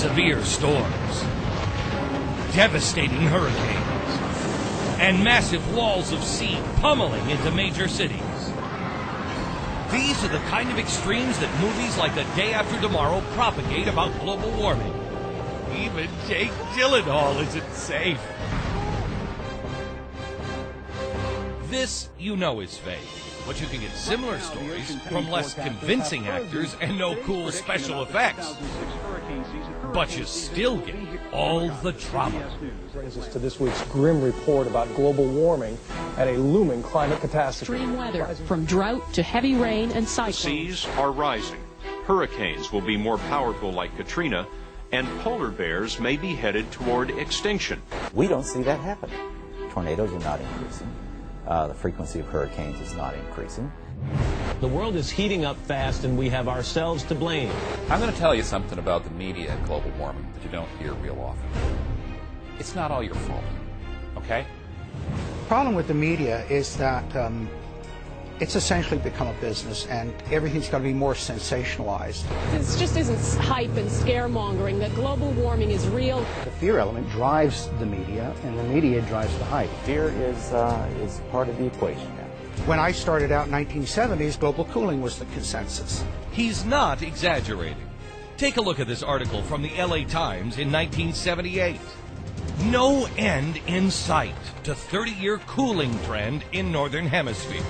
severe storms, devastating hurricanes, and massive walls of sea pummeling into major cities. These are the kind of extremes that movies like The Day After Tomorrow propagate about global warming. Even Jake Gyllenhaal isn't safe. This, you know, is fake. But you can get similar stories from less convincing actors and no cool special effects. But you still get all the drama. Brings us to this week's grim report about global warming and a looming climate catastrophe. Extreme weather, from drought to heavy rain and cyclones. Seas are rising. Hurricanes will be more powerful like Katrina, and polar bears may be headed toward extinction. We don't see that happening. Tornadoes are not increasing. The frequency of hurricanes is not increasing. The world is heating up fast, and we have ourselves to blame. I'm going to tell you something about the media and global warming that you don't hear real often. It's not all your fault, okay? The problem with the media is that it's essentially become a business, and everything's got to be more sensationalized. This just isn't hype and scaremongering that global warming is real. The fear element drives the media, and the media drives the hype. Fear is part of the equation now. When I started out in the 1970s, global cooling was the consensus. He's not exaggerating. Take a look at this article from the LA Times in 1978. No end in sight to 30-year cooling trend in Northern Hemisphere.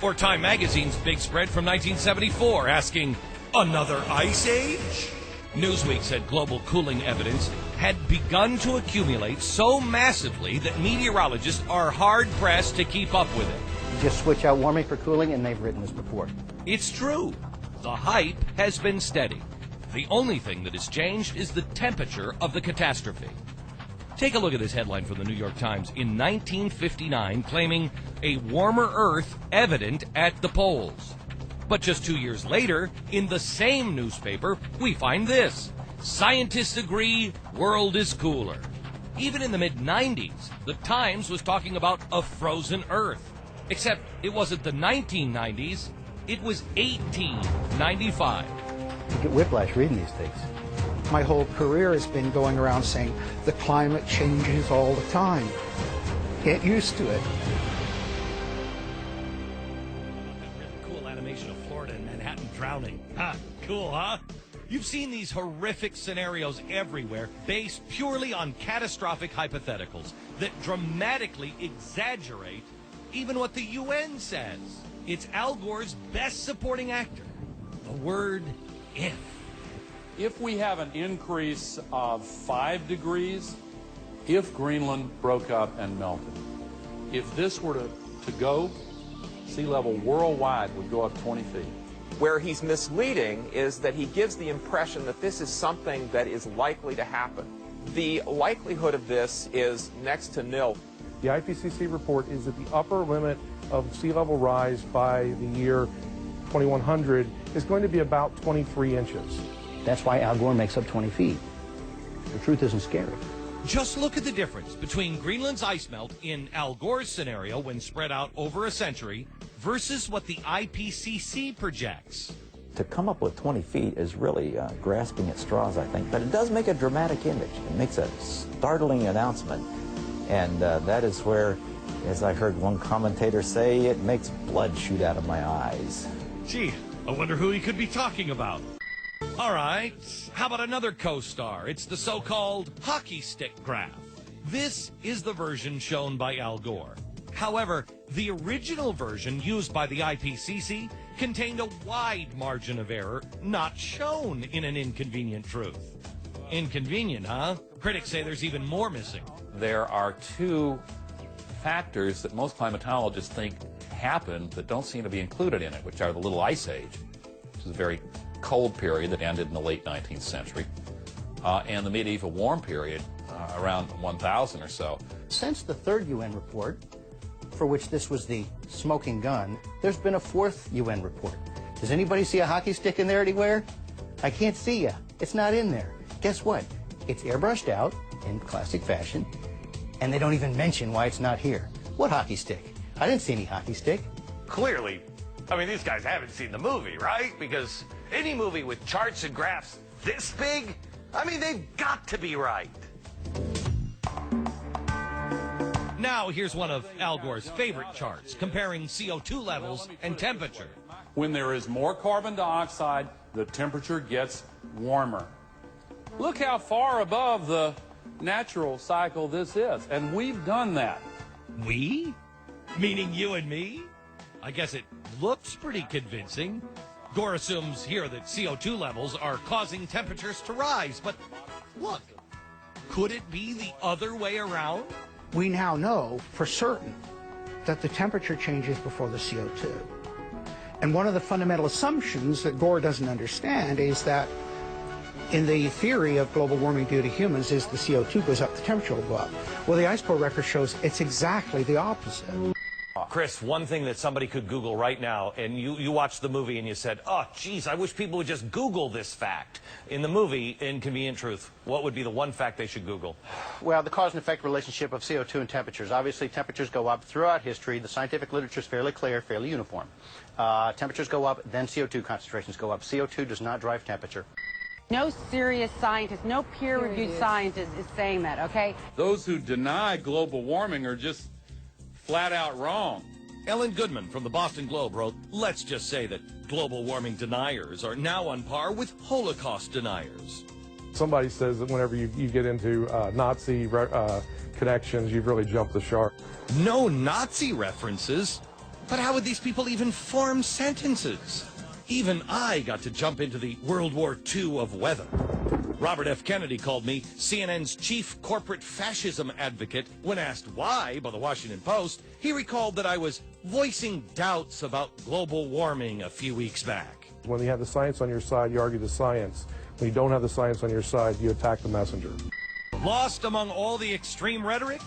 Or Time Magazine's big spread from 1974 asking, another ice age? Newsweek said global cooling evidence had begun to accumulate so massively that meteorologists are hard-pressed to keep up with it. You just switch out warming for cooling, and they've written this before. It's true. The hype has been steady. The only thing that has changed is the temperature of the catastrophe. Take a look at this headline from the New York Times in 1959 claiming a warmer Earth evident at the poles. But just 2 years later, in the same newspaper, we find this. Scientists agree world is cooler. Even in the mid-90s, the Times was talking about a frozen Earth. Except it wasn't the 1990s, it was 1895. You get whiplash reading these things. My whole career has been going around saying the climate changes all the time. Get used to it. Cool animation of Florida and Manhattan drowning. Ha, cool, huh? You've seen these horrific scenarios everywhere based purely on catastrophic hypotheticals that dramatically exaggerate even what the UN says. It's Al Gore's best supporting actor. The word if. If we have an increase of 5 degrees, if Greenland broke up and melted, if this were to go, sea level worldwide would go up 20 feet. Where he's misleading is that he gives the impression that this is something that is likely to happen. The likelihood of this is next to nil. The IPCC report is that the upper limit of sea level rise by the year 2100 is going to be about 23 inches. That's why Al Gore makes up 20 feet. The truth isn't scary. Just look at the difference between Greenland's ice melt in Al Gore's scenario when spread out over a century versus what the IPCC projects. To come up with 20 feet is really grasping at straws, I think, but it does make a dramatic image. It makes a startling announcement, and that is where, as I heard one commentator say, it makes blood shoot out of my eyes. Gee, I wonder who he could be talking about. All right, how about another co-star? It's the so-called hockey stick graph. This is the version shown by Al Gore. However, the original version used by the IPCC contained a wide margin of error not shown in an inconvenient truth. Inconvenient, huh? Critics say there's even more missing. There are two factors that most climatologists think happened that don't seem to be included in it, which are the Little Ice Age, which is a very cold period that ended in the late 19th century, and the medieval warm period around 1000 or so. Since the third UN report, for which this was the smoking gun, there's been a fourth UN report. Does anybody see a hockey stick in there anywhere? I can't see ya. It's not in there. Guess what? It's airbrushed out in classic fashion, and they don't even mention why it's not here. What hockey stick? I didn't see any hockey stick. Clearly, I mean, these guys haven't seen the movie, right? Because any movie with charts and graphs this big I mean, they've got to be right. Now here's one of Al Gore's favorite charts, comparing CO2 levels and temperature. When there is more carbon dioxide, the temperature gets warmer. Look how far above the natural cycle this is, and we've done that. We? Meaning you and me? I guess it looks pretty convincing. Gore assumes here that CO2 levels are causing temperatures to rise, but look, could it be the other way around? We now know for certain that the temperature changes before the CO2. And one of the fundamental assumptions that Gore doesn't understand is that in the theory of global warming due to humans is the CO2 goes up, the temperature will go up. Well, the ice core record shows it's exactly the opposite. Chris, one thing that somebody could Google right now, and you watched the movie and you said, oh, geez, I wish people would just Google this fact. In the movie, Inconvenient Truth, what would be the one fact they should Google? Well, the cause and effect relationship of CO2 and temperatures. Obviously, temperatures go up throughout history. The scientific literature is fairly clear, fairly uniform. Temperatures go up, then CO2 concentrations go up. CO2 does not drive temperature. No serious scientist, no peer-reviewed scientist is saying that, okay? Those who deny global warming are just flat out wrong. Ellen Goodman from the Boston Globe wrote, let's just say that global warming deniers are now on par with Holocaust deniers. Somebody says that whenever you get into Nazi connections, you've really jumped the shark. No Nazi references? But how would these people even form sentences? Even I got to jump into the World War II of weather. Robert F. Kennedy called me CNN's chief corporate fascism advocate. When asked why by the Washington Post, he recalled that I was voicing doubts about global warming a few weeks back. When you have the science on your side, you argue the science. When you don't have the science on your side, you attack the messenger. Lost among all the extreme rhetoric?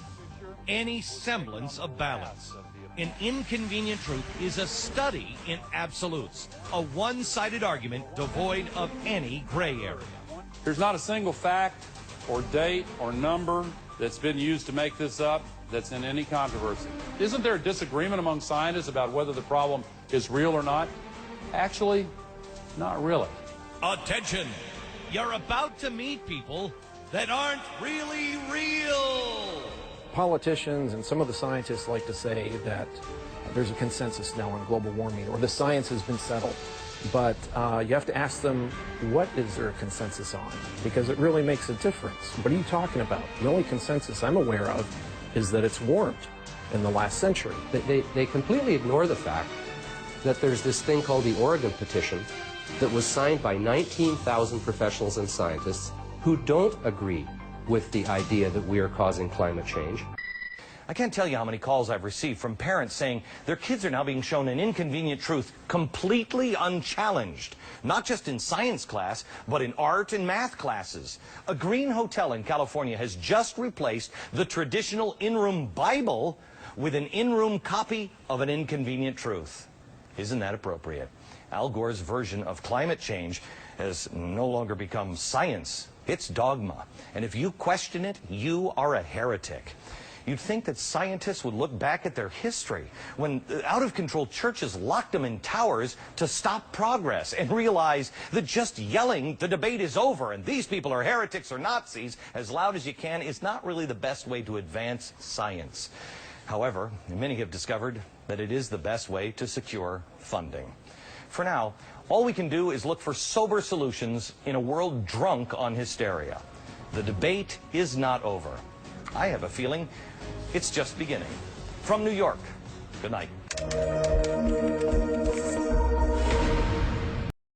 Any semblance of balance. An Inconvenient Truth is a study in absolutes, a one-sided argument devoid of any gray area. There's not a single fact or date or number that's been used to make this up that's in any controversy. Isn't there a disagreement among scientists about whether the problem is real or not? Actually, not really. Attention! You're about to meet people that aren't really real! Politicians and some of the scientists like to say that there's a consensus now on global warming, or the science has been settled. But you have to ask them, what is there a consensus on? Because it really makes a difference. What are you talking about? The only consensus I'm aware of is that it's warmed in the last century. They completely ignore the fact that there's this thing called the Oregon Petition that was signed by 19,000 professionals and scientists who don't agree with the idea that we are causing climate change. I can't tell you how many calls I've received from parents saying their kids are now being shown an Inconvenient Truth completely unchallenged. Not just in science class, but in art and math classes. A green hotel in California has just replaced the traditional in-room Bible with an in-room copy of an Inconvenient Truth. Isn't that appropriate? Al Gore's version of climate change has no longer become science. It's dogma. And if you question it, you are a heretic. You'd think that scientists would look back at their history when out-of-control churches locked them in towers to stop progress and realize that just yelling the debate is over and these people are heretics or Nazis as loud as you can is not really the best way to advance science. However, many have discovered that it is the best way to secure funding. For now, all we can do is look for sober solutions in a world drunk on hysteria. The debate is not over. I have a feeling it's just beginning. From New York, good night.